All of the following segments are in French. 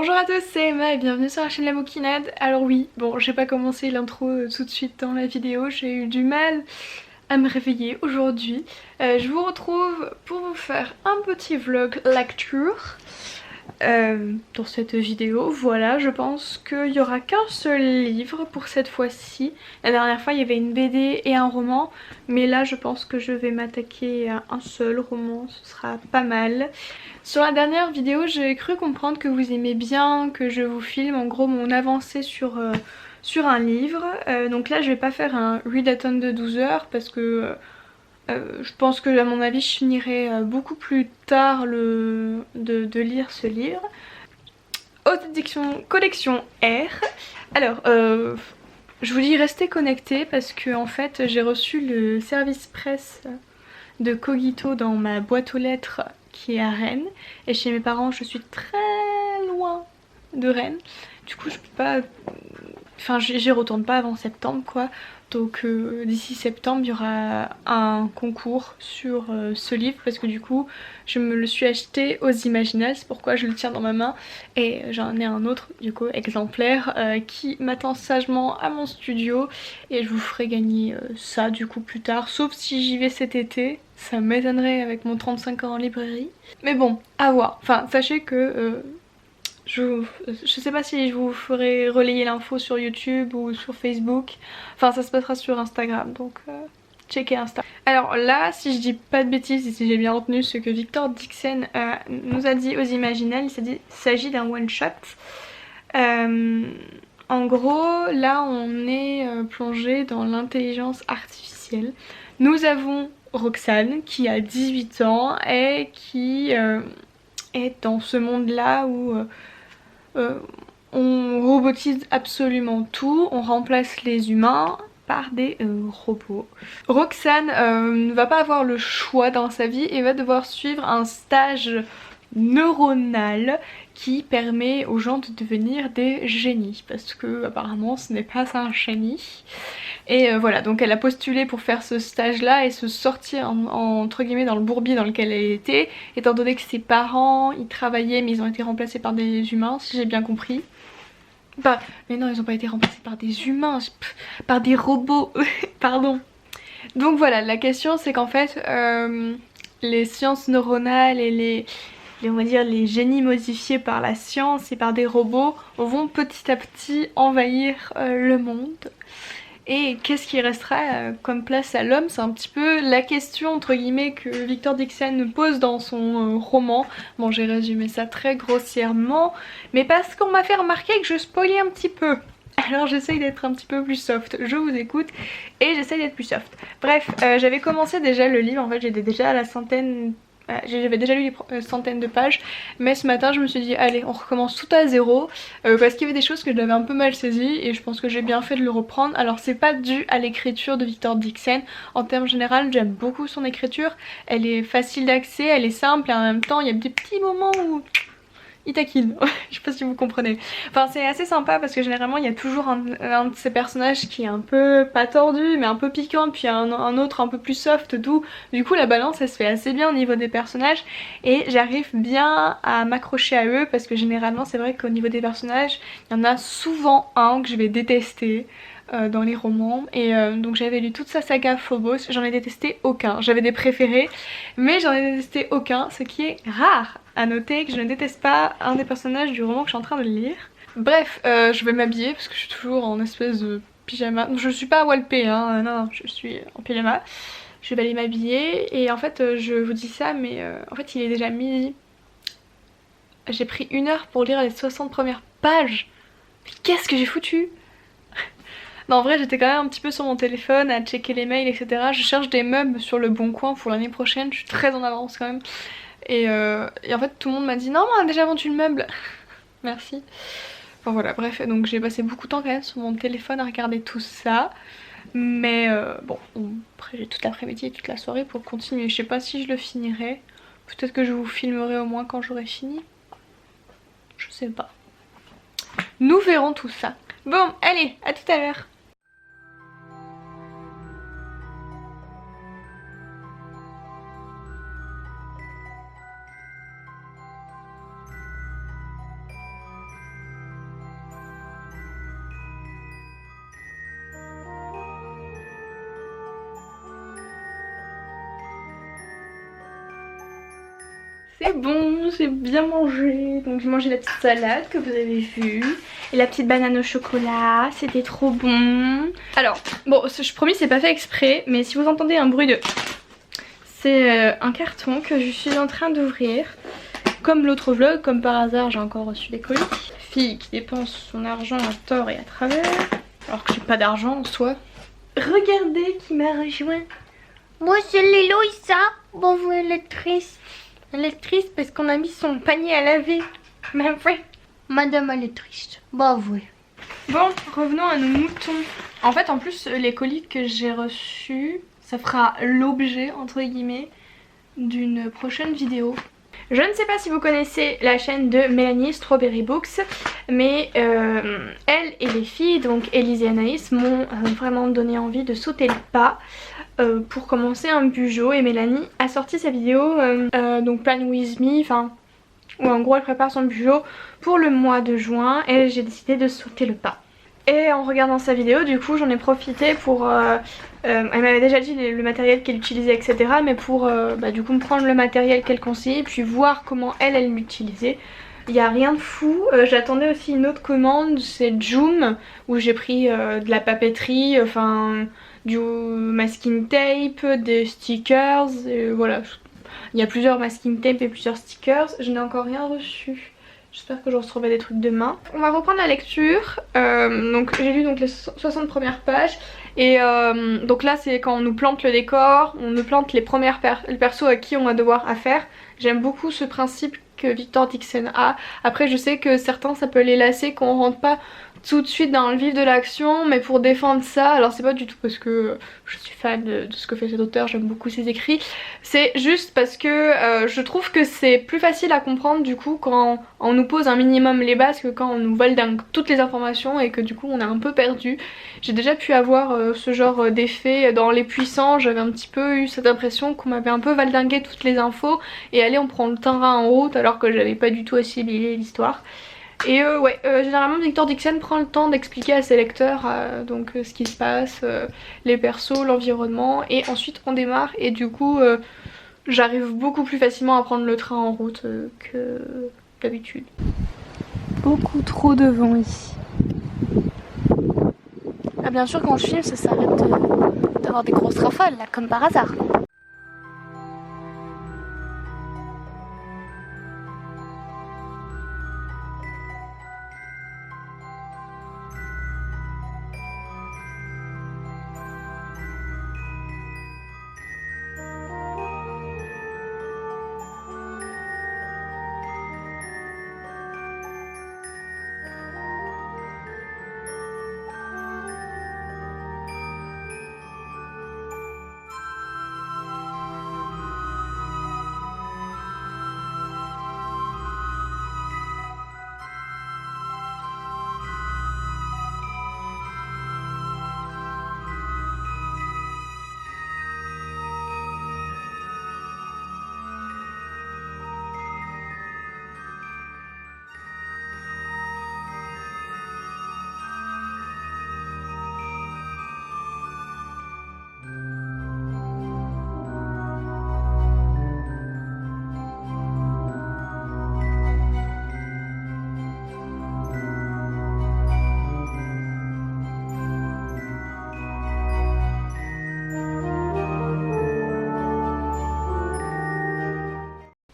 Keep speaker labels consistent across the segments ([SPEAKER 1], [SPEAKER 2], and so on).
[SPEAKER 1] Bonjour à tous, c'est Emma et bienvenue sur la chaîne La Moquinade. Alors oui, bon, j'ai pas commencé l'intro tout de suite dans la vidéo, j'ai eu du mal à me réveiller aujourd'hui. Je vous retrouve pour vous faire un petit vlog lecture dans cette vidéo. Voilà, je pense qu'il y aura qu'un seul livre pour cette fois-ci. La dernière fois il y avait une BD et un roman, mais là je pense que je vais m'attaquer à un seul roman, ce sera pas mal. Sur la dernière vidéo, j'ai cru comprendre que vous aimez bien que je vous filme en gros mon avancée sur un livre. Donc là je vais pas faire un readathon de 12 heures parce que je pense que à mon avis je finirai beaucoup plus tard de lire ce livre. Haute édition collection R. Alors je vous dis restez connectés parce que en fait j'ai reçu le service presse de Cogito dans ma boîte aux lettres qui est à Rennes, et chez mes parents je suis très loin de Rennes, du coup je peux pas, enfin j'y retourne pas avant septembre quoi, donc d'ici septembre il y aura un concours sur ce livre parce que du coup je me le suis acheté aux Imaginales, c'est pourquoi je le tiens dans ma main, et j'en ai un autre du coup exemplaire qui m'attend sagement à mon studio et je vous ferai gagner ça du coup plus tard, sauf si j'y vais cet été. Ça m'étonnerait avec mon 35 ans en librairie. Mais bon, à voir. Enfin, sachez que je sais pas si je vous ferai relayer l'info sur YouTube ou sur Facebook. Enfin, ça se passera sur Instagram, donc checkez Insta. Alors là, si je dis pas de bêtises et si j'ai bien retenu ce que Victor Dixon nous a dit aux Imaginales, il s'agit d'un one-shot. En gros, là on est plongé dans l'intelligence artificielle. Nous avons Roxane qui a 18 ans et qui est dans ce monde-là où euh, on robotise absolument tout, on remplace les humains par des robots. Roxane ne va pas avoir le choix dans sa vie et va devoir suivre un stage neuronal qui permet aux gens de devenir des génies, parce que apparemment ce n'est pas un génie. Et voilà, donc elle a postulé pour faire ce stage là et se sortir entre guillemets dans le bourbier dans lequel elle était, étant donné que ses parents ils travaillaient mais ils ont été remplacés par des humains, si j'ai bien compris. Bah, mais non, ils n'ont pas été remplacés par des humains, par des robots, pardon. Donc voilà, la question c'est qu'en fait les sciences neuronales et on va dire les génies modifiés par la science et par des robots vont petit à petit envahir le monde. Et qu'est-ce qui restera comme place à l'homme? C'est un petit peu la question entre guillemets que Victor Dixon pose dans son roman. Bon, j'ai résumé ça très grossièrement, mais parce qu'on m'a fait remarquer que je spoilais un petit peu. Alors j'essaye d'être un petit peu plus soft, je vous écoute et j'essaye d'être plus soft. Bref, j'avais commencé déjà le livre, en fait j'étais déjà à la centaine, j'avais déjà lu les centaines de pages, mais ce matin je me suis dit allez on recommence tout à zéro, parce qu'il y avait des choses que j'avais un peu mal saisies et je pense que j'ai bien fait de le reprendre. Alors c'est pas dû à l'écriture de Victor Dixon, en termes généraux j'aime beaucoup son écriture, elle est facile d'accès, elle est simple et en même temps il y a des petits moments où il taquine, je sais pas si vous comprenez. Enfin c'est assez sympa parce que généralement il y a toujours un de ces personnages qui est un peu pas tordu mais un peu piquant, puis un autre un peu plus soft, doux. Du coup la balance elle se fait assez bien au niveau des personnages et j'arrive bien à m'accrocher à eux parce que généralement c'est vrai qu'au niveau des personnages il y en a souvent un que je vais détester dans les romans, et donc j'avais lu toute sa saga Phobos, j'en ai détesté aucun, j'avais des préférés mais j'en ai détesté aucun, ce qui est rare. À noter que je ne déteste pas un des personnages du roman que je suis en train de lire. Bref, je vais m'habiller parce que je suis toujours en espèce de pyjama. Je suis pas walpée hein, non, je suis en pyjama. Je vais aller m'habiller et en fait je vous dis ça mais en fait il est déjà midi. J'ai pris 1 heure pour lire les 60 premières pages. Mais qu'est-ce que j'ai foutu? Non, en vrai j'étais quand même un petit peu sur mon téléphone à checker les mails etc. Je cherche des meubles sur le bon coin pour l'année prochaine, je suis très en avance quand même. Et en fait tout le monde m'a dit non on a déjà vendu le meuble. Merci. Enfin voilà, bref, donc j'ai passé beaucoup de temps quand même sur mon téléphone à regarder tout ça. Mais bon, après j'ai toute l'après-midi et toute la soirée pour continuer. Je sais pas si je le finirai. Peut-être que je vous filmerai au moins quand j'aurai fini. Je sais pas. Nous verrons tout ça. Bon, allez, à tout à l'heure. C'est bon, j'ai bien mangé. Donc j'ai mangé la petite salade que vous avez vue. Et la petite banane au chocolat, c'était trop bon. Alors, bon, je promis c'est pas fait exprès. Mais si vous entendez un bruit de... C'est un carton que je suis en train d'ouvrir. Comme l'autre vlog, comme par hasard j'ai encore reçu des colis. Fille qui dépense son argent à tort et à travers. Alors que j'ai pas d'argent en soi. Regardez qui m'a rejoint. Moi c'est Léloïsa. Bon vous elle est triste. Elle est triste parce qu'on a mis son panier à laver. Mais vrai. Madame elle est triste. Bah oui. Bon, revenons à nos moutons. En fait en plus les colis que j'ai reçus, ça fera l'objet entre guillemets d'une prochaine vidéo. Je ne sais pas si vous connaissez la chaîne de Mélanie Strawberry Books, mais elle et les filles, donc Élise et Anaïs, m'ont vraiment donné envie de sauter le pas pour commencer un bujo. Et Mélanie a sorti sa vidéo, donc Plan With Me, enfin, où en gros elle prépare son bujo pour le mois de juin et j'ai décidé de sauter le pas. Et en regardant sa vidéo, du coup, j'en ai profité pour... elle m'avait déjà dit le matériel qu'elle utilisait, etc. Mais pour du coup me prendre le matériel qu'elle conseillait, puis voir comment elle l'utilisait. Il n'y a rien de fou. J'attendais aussi une autre commande, c'est Joom, où j'ai pris de la papeterie, enfin du masking tape, des stickers, et voilà. Il y a plusieurs masking tape et plusieurs stickers. Je n'ai encore rien reçu. J'espère que je retrouverai des trucs demain. On va reprendre la lecture. Donc j'ai lu donc les 60 premières pages. Et donc là c'est quand on nous plante le décor, on nous plante les premières persos à qui on va devoir affaire. J'aime beaucoup ce principe que Victor Dixon a. Après je sais que certains ça peut les lasser qu'on rentre pas tout de suite dans le vif de l'action, mais pour défendre ça, alors c'est pas du tout parce que je suis fan de ce que fait cet auteur, j'aime beaucoup ses écrits, c'est juste parce que je trouve que c'est plus facile à comprendre du coup quand on nous pose un minimum les bases que quand on nous vole toutes les informations et que du coup on est un peu perdu. J'ai déjà pu avoir ce genre d'effet dans Les Puissants, j'avais un petit peu eu cette impression qu'on m'avait un peu valdingué toutes les infos et allez on prend le terrain en route alors que j'avais pas du tout assimilé l'histoire. Et généralement Victor Dixon prend le temps d'expliquer à ses lecteurs donc ce qui se passe, les persos, l'environnement, et ensuite on démarre et du coup j'arrive beaucoup plus facilement à prendre le train en route que d'habitude. Beaucoup trop de vent ici. Ah bien sûr quand je filme ça s'arrête d'avoir des grosses rafales là comme par hasard.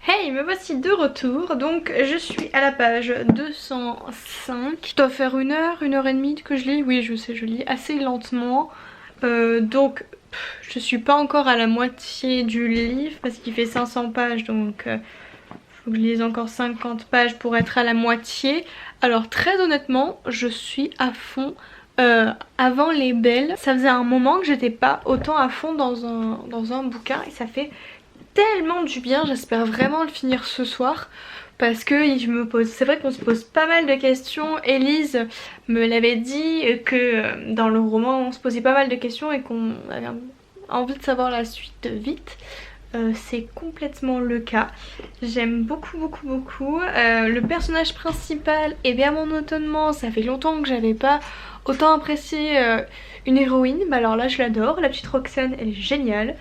[SPEAKER 1] Hey, me voici de retour, donc je suis à la page 205. Je dois faire une heure et demie que je lis, oui je sais je lis assez lentement. Donc je suis pas encore à la moitié du livre parce qu'il fait 500 pages donc faut que je lise encore 50 pages pour être à la moitié. Alors très honnêtement je suis à fond. Avant Les Belles, ça faisait un moment que j'étais pas autant à fond dans un bouquin et ça fait tellement du bien. J'espère vraiment le finir ce soir parce que c'est vrai qu'on se pose pas mal de questions. Élise me l'avait dit que dans le roman on se posait pas mal de questions et qu'on avait envie de savoir la suite vite. C'est complètement le cas. J'aime beaucoup. Le personnage principal est bien monotonement, ça fait longtemps que j'avais pas autant apprécié une héroïne. Bah alors là je l'adore, la petite Roxane elle est géniale.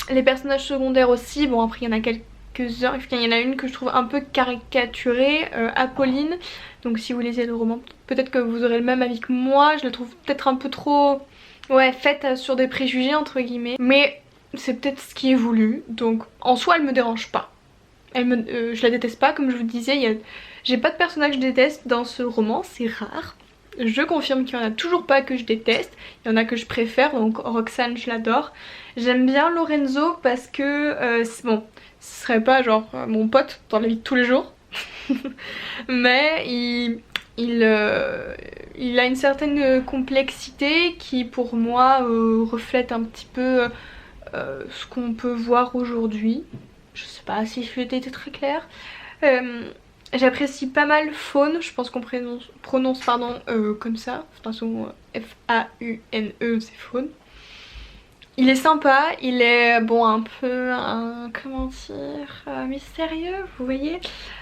[SPEAKER 1] Les personnages secondaires aussi, bon après il y en a quelques quelques-uns. Il y en a une que je trouve un peu caricaturée, Apolline. Donc si vous lisez le roman, peut-être que vous aurez le même avis que moi. Je la trouve peut-être un peu trop, ouais, faite sur des préjugés entre guillemets. Mais c'est peut-être ce qui est voulu. Donc en soi elle me dérange pas. Je la déteste pas, comme je vous disais, j'ai pas de personnage que je déteste dans ce roman, c'est rare. Je confirme qu'il y en a toujours pas que je déteste, il y en a que je préfère, donc Roxane je l'adore. J'aime bien Lorenzo parce que, bon, ce serait pas genre mon pote dans la vie de tous les jours, mais il a une certaine complexité qui pour moi reflète un petit peu ce qu'on peut voir aujourd'hui. Je sais pas si je été très claire. J'apprécie pas mal Faune, je pense qu'on prononce pardon, comme ça. De toute façon, F-A-U-N-E, c'est Faune. Il est sympa, il est bon un peu, comment dire, mystérieux, vous voyez.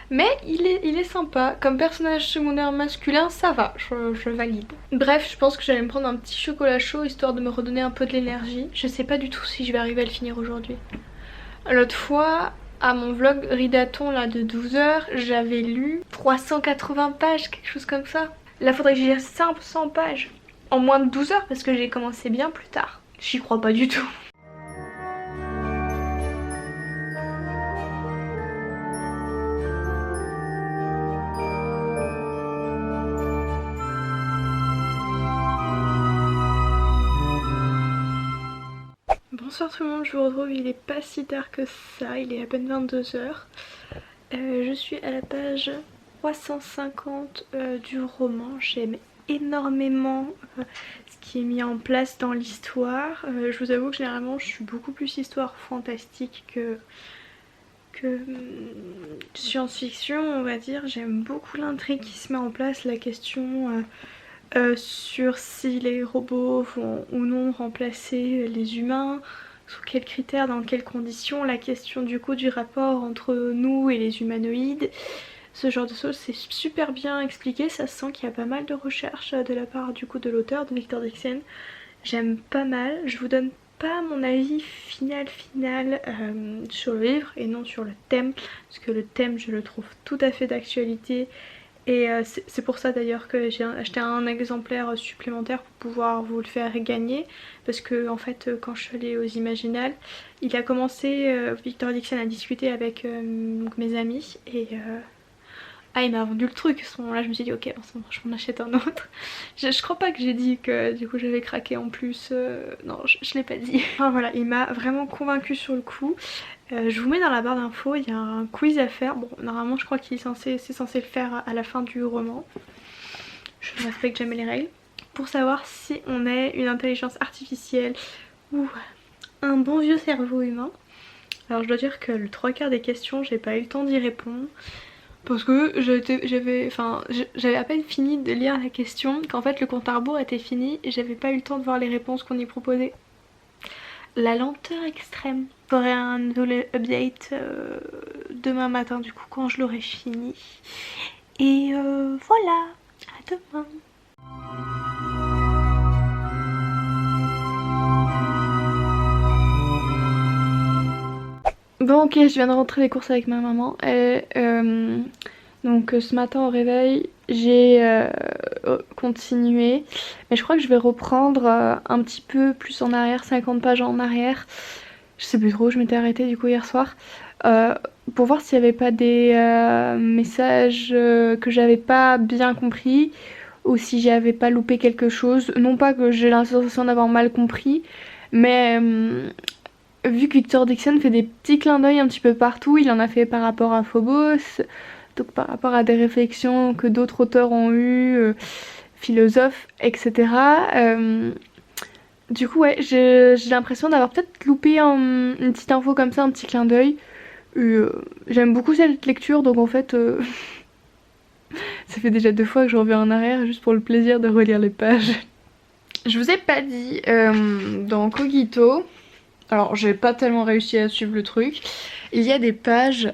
[SPEAKER 1] Mais il est sympa. Comme personnage secondaire masculin, ça va, je valide. Bref, je pense que j'allais me prendre un petit chocolat chaud histoire de me redonner un peu de l'énergie. Je sais pas du tout si je vais arriver à le finir aujourd'hui. L'autre fois, à mon vlog Ridaton là de 12 heures, j'avais lu 380 pages, quelque chose comme ça. Là faudrait que j'y lise 500 pages en moins de 12 heures parce que j'ai commencé bien plus tard. J'y crois pas du tout. Bonsoir tout le monde, je vous retrouve, il est pas si tard que ça, il est à peine 22 heures. Je suis à la page 350 du roman, j'aime énormément ce qui est mis en place dans l'histoire. Je vous avoue que généralement je suis beaucoup plus histoire fantastique que science-fiction on va dire. J'aime beaucoup l'intrigue qui se met en place, la question sur si les robots vont ou non remplacer les humains, sous quels critères, dans quelles conditions, la question du coup du rapport entre nous et les humanoïdes, ce genre de choses, c'est super bien expliqué, ça se sent qu'il y a pas mal de recherches de la part du coup de l'auteur, de Victor Dixon. J'aime pas mal, je vous donne pas mon avis final sur le livre et non sur le thème, parce que le thème je le trouve tout à fait d'actualité. Et c'est pour ça d'ailleurs que j'ai acheté un exemplaire supplémentaire pour pouvoir vous le faire gagner. Parce que en fait quand je suis allée aux Imaginales, il a commencé, Victor Dixon a discuté avec mes amis et il m'a vendu le truc. À ce moment là je me suis dit ok bon, je m'en achète un autre. Je crois pas que j'ai dit que du coup j'avais craqué en plus, non je l'ai pas dit. Enfin voilà, il m'a vraiment convaincue sur le coup. Je vous mets dans la barre d'infos, il y a un quiz à faire. Bon, normalement je crois qu'il c'est censé le faire à la fin du roman. Je respecte jamais les règles. Pour savoir si on est une intelligence artificielle ou un bon vieux cerveau humain. Alors je dois dire que le 3/4 des questions, j'ai pas eu le temps d'y répondre. Parce que j'avais à peine fini de lire la question, qu'en fait le compte à rebours était fini et j'avais pas eu le temps de voir les réponses qu'on y proposait. La lenteur extrême. J'aurai un nouvel update demain matin du coup quand je l'aurai fini. Et voilà, à demain. Bon ok, je viens de rentrer des courses avec ma maman et donc ce matin au réveil j'ai continué, mais je crois que je vais reprendre un petit peu plus en arrière, 50 pages en arrière. Je sais plus trop, je m'étais arrêtée du coup hier soir pour voir s'il n'y avait pas des messages que j'avais pas bien compris ou si j'avais pas loupé quelque chose. Non pas que j'ai l'impression d'avoir mal compris, mais vu que Victor Dixon fait des petits clins d'œil un petit peu partout, il en a fait par rapport à Phobos, donc par rapport à des réflexions que d'autres auteurs ont eues, philosophes, etc. Du coup ouais, j'ai l'impression d'avoir peut-être loupé une petite info comme ça, un petit clin d'œil. J'aime beaucoup cette lecture, donc en fait ça fait déjà 2 fois que je reviens en arrière juste pour le plaisir de relire les pages. Je vous ai pas dit, dans Cogito, alors j'ai pas tellement réussi à suivre le truc, il y a des pages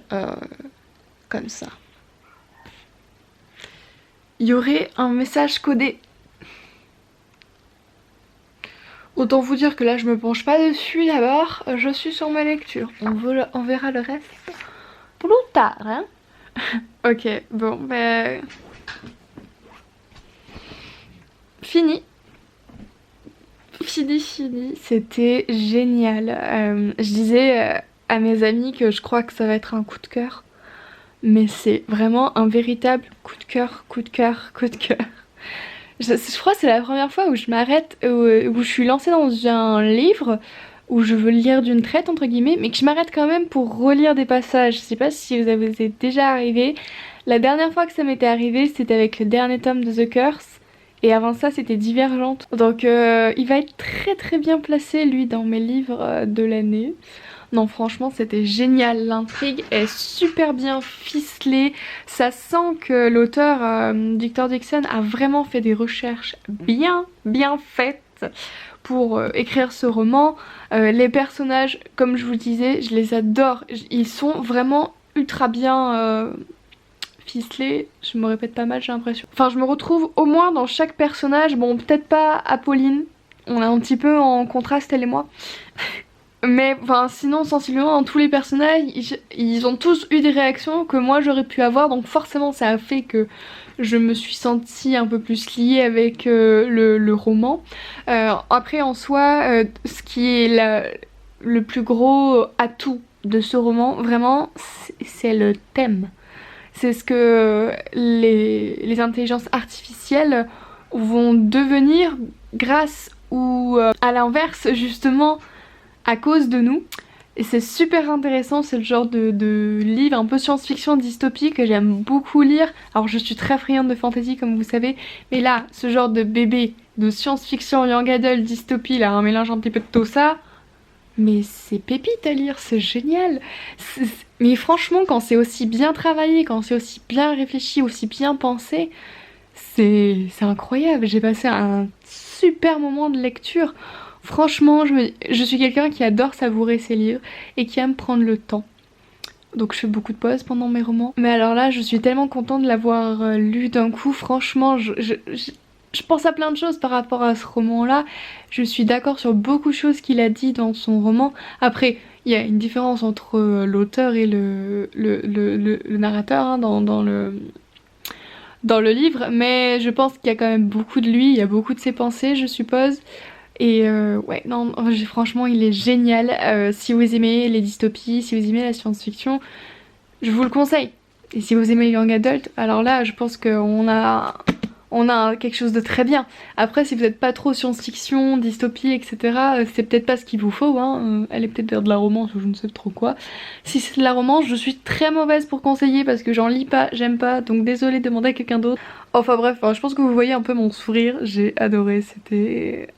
[SPEAKER 1] comme ça. Il y aurait un message codé. Autant vous dire que là je me penche pas dessus d'abord, je suis sur ma lecture. On verra le reste plus tard, hein. Ok, bon, bah... Fini. Fini. C'était génial. Je disais à mes amis que je crois que ça va être un coup de cœur. Mais c'est vraiment un véritable coup de cœur. Je crois que c'est la première fois où je m'arrête, où je suis lancée dans un livre où je veux le lire d'une traite entre guillemets, mais que je m'arrête quand même pour relire des passages. Je sais pas si vous avez déjà arrivé. La dernière fois que ça m'était arrivé, c'était avec le dernier tome de The Curse. Et avant ça, c'était Divergente. Donc il va être très bien placé, lui, dans mes livres de l'année. Non, franchement, c'était génial. L'intrigue est super bien ficelée. Ça sent que l'auteur, Victor Dixon, a vraiment fait des recherches bien faites pour écrire ce roman. Les personnages, comme je vous le disais, je les adore. Ils sont vraiment ultra bien ficelés. Je me répète pas mal, j'ai l'impression. Enfin, je me retrouve au moins dans chaque personnage. Bon, peut-être pas Apolline. On est un petit peu en contraste, elle et moi. Mais enfin, sinon, sensiblement, dans tous les personnages, ils ont tous eu des réactions que moi j'aurais pu avoir, donc forcément ça a fait que je me suis sentie un peu plus liée avec le roman. Après, en soi, ce qui est le plus gros atout de ce roman, vraiment, c'est le thème. C'est ce que les intelligences artificielles vont devenir grâce ou à l'inverse, justement, à cause de nous. Et c'est super intéressant, c'est le genre de livre un peu science-fiction dystopique que j'aime beaucoup lire. Alors je suis très friande de fantasy comme vous savez, mais là, ce genre de bébé de science-fiction, young adult, dystopie, là, un mélange un petit peu de tout ça, mais c'est pépite à lire, c'est génial. Mais franchement, quand c'est aussi bien travaillé, quand c'est aussi bien réfléchi, aussi bien pensé, c'est incroyable. J'ai passé un super moment de lecture. Franchement, je suis quelqu'un qui adore savourer ses livres et qui aime prendre le temps. Donc je fais beaucoup de pauses pendant mes romans. Mais alors là, je suis tellement contente de l'avoir lu d'un coup. Franchement, je pense à plein de choses par rapport à ce roman-là. Je suis d'accord sur beaucoup de choses qu'il a dit dans son roman. Après, il y a une différence entre l'auteur et le narrateur hein, dans le livre. Mais je pense qu'il y a quand même beaucoup de lui, il y a beaucoup de ses pensées, je suppose. Et ouais, non, franchement, il est génial. Si vous aimez les dystopies, si vous aimez la science-fiction, je vous le conseille. Et si vous aimez Young Adult, alors là, je pense qu'on a quelque chose de très bien. Après, si vous n'êtes pas trop science-fiction, dystopie, etc., c'est peut-être pas ce qu'il vous faut. Hein. Allez peut-être vers de la romance ou je ne sais trop quoi. Si c'est de la romance, je suis très mauvaise pour conseiller parce que j'en lis pas, j'aime pas, donc désolée, demandez à quelqu'un d'autre. Enfin bref, je pense que vous voyez un peu mon sourire. J'ai adoré, c'était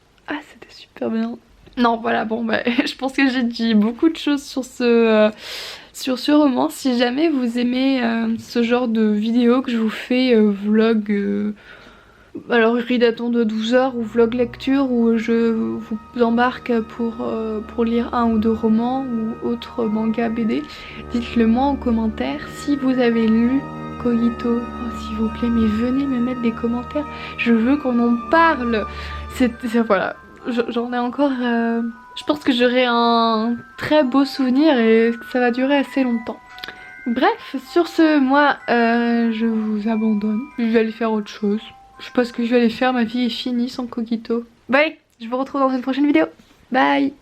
[SPEAKER 1] super bien. Non, voilà, bon, bah, je pense que j'ai dit beaucoup de choses sur ce roman. Si jamais vous aimez ce genre de vidéo que je vous fais, vlog, alors ridaton de 12 heures ou vlog lecture où je vous embarque pour lire un ou deux romans ou autres mangas BD, dites-le moi en commentaire. Si vous avez lu Cogito, oh, s'il vous plaît, mais venez me mettre des commentaires, je veux qu'on en parle. Voilà. J'en ai encore... Je pense que j'aurai un très beau souvenir et que ça va durer assez longtemps. Bref, sur ce, moi, je vous abandonne. Je vais aller faire autre chose. Je sais pas ce que je vais aller faire, ma vie est finie sans Cogito. Bye, je vous retrouve dans une prochaine vidéo. Bye.